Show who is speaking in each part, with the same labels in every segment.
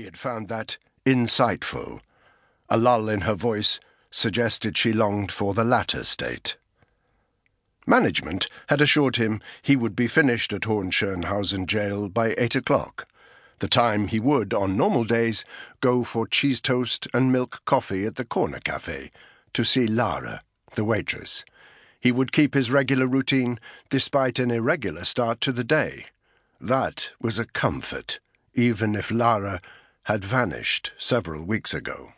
Speaker 1: He had found that insightful. A lull in her voice suggested she longed for the latter state. Management had assured him he would be finished at Hohenschönhausen jail by 8 o'clock, the time he would, on normal days, go for cheese toast and milk coffee at the corner café to see Lara, the waitress. He would keep his regular routine despite an irregular start to the day. That was a comfort, even if Lara had vanished several weeks ago.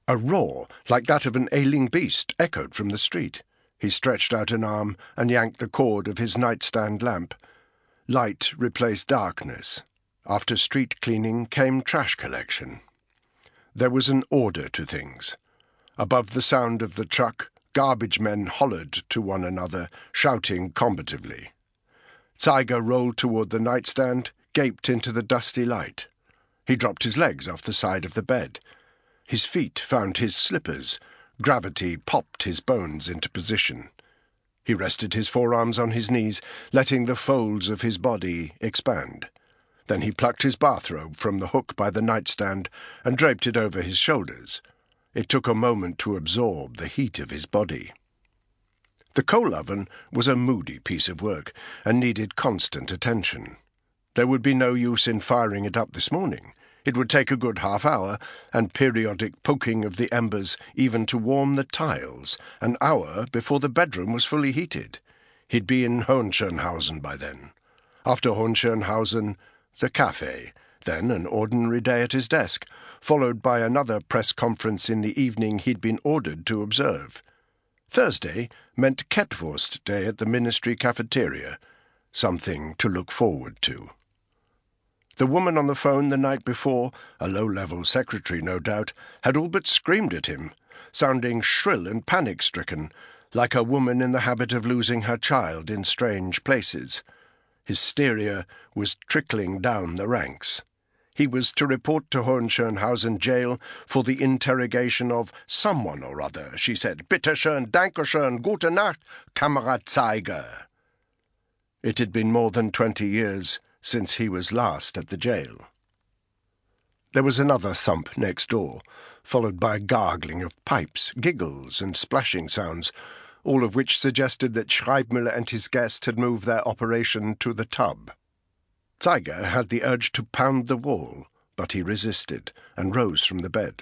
Speaker 1: A roar, like that of an ailing beast, echoed from the street. He stretched out an arm and yanked the cord of his nightstand lamp. Light replaced darkness. After street cleaning came trash collection. There was an order to things. Above the sound of the truck, garbage men hollered to one another, shouting combatively. Zeiger rolled toward the nightstand, gaped into the dusty light. He dropped his legs off the side of the bed. His feet found his slippers. Gravity popped his bones into position. He rested his forearms on his knees, letting the folds of his body expand. Then he plucked his bathrobe from the hook by the nightstand and draped it over his shoulders. It took a moment to absorb the heat of his body. The coal oven was a moody piece of work and needed constant attention. There would be no use in firing it up this morning. It would take a good half-hour, and periodic poking of the embers even to warm the tiles, an hour before the bedroom was fully heated. He'd be in Hohenschönhausen by then. After Hohenschönhausen, the café, then an ordinary day at his desk, followed by another press conference in the evening he'd been ordered to observe. Thursday meant Kettwurst Day at the ministry cafeteria, something to look forward to. The woman on the phone the night before, a low-level secretary no doubt, had all but screamed at him, sounding shrill and panic-stricken, like a woman in the habit of losing her child in strange places. Hysteria was trickling down the ranks. He was to report to Hohenschönhausen jail for the interrogation of someone or other, she said. Bitte schön, danke schön, gute Nacht, Kamerad Zeiger. It had been more than 20 years since he was last at the jail. There was another thump next door, followed by gargling of pipes, giggles, and splashing sounds, all of which suggested that Schreibmüller and his guest had moved their operation to the tub. Zeiger had the urge to pound the wall, but he resisted and rose from the bed.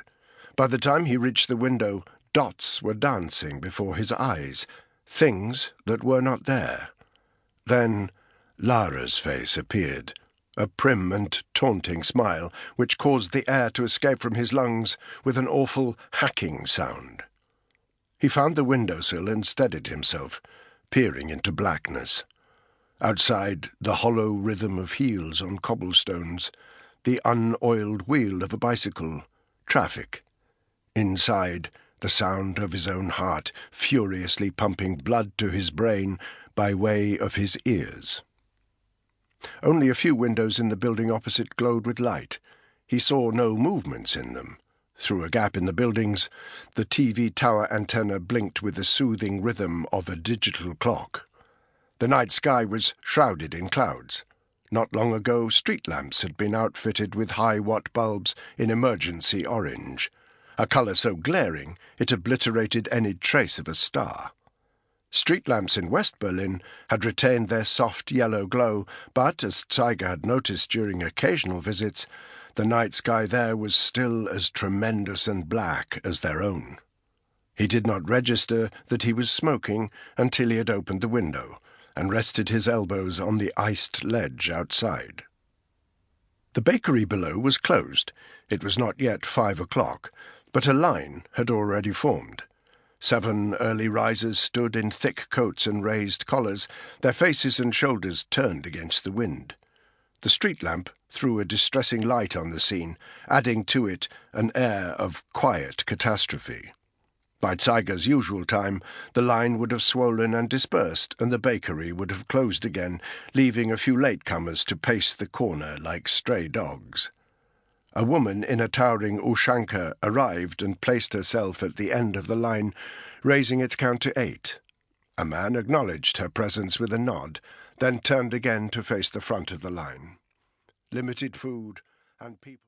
Speaker 1: By the time he reached the window, dots were dancing before his eyes, things that were not there. Then Lara's face appeared, a prim and taunting smile which caused the air to escape from his lungs with an awful hacking sound. He found the windowsill and steadied himself, peering into blackness. Outside, the hollow rhythm of heels on cobblestones, the unoiled wheel of a bicycle, traffic. Inside, the sound of his own heart furiously pumping blood to his brain by way of his ears. Only a few windows in the building opposite glowed with light. He saw no movements in them. Through a gap in the buildings, the TV tower antenna blinked with the soothing rhythm of a digital clock. The night sky was shrouded in clouds. Not long ago, street lamps had been outfitted with high-watt bulbs in emergency orange, a colour so glaring it obliterated any trace of a star. Street lamps in West Berlin had retained their soft yellow glow, but, as Zeiger had noticed during occasional visits, the night sky there was still as tremendous and black as their own. He did not register that he was smoking until he had opened the window and rested his elbows on the iced ledge outside. The bakery below was closed. It was not yet 5 o'clock, but a line had already formed. 7 early risers stood in thick coats and raised collars, their faces and shoulders turned against the wind. The street lamp threw a distressing light on the scene, adding to it an air of quiet catastrophe. By Zeiger's usual time, the line would have swollen and dispersed, and the bakery would have closed again, leaving a few latecomers to pace the corner like stray dogs. A woman in a towering ushanka arrived and placed herself at the end of the line, raising its count to 8. A man acknowledged her presence with a nod, then turned again to face the front of the line. Limited food and people...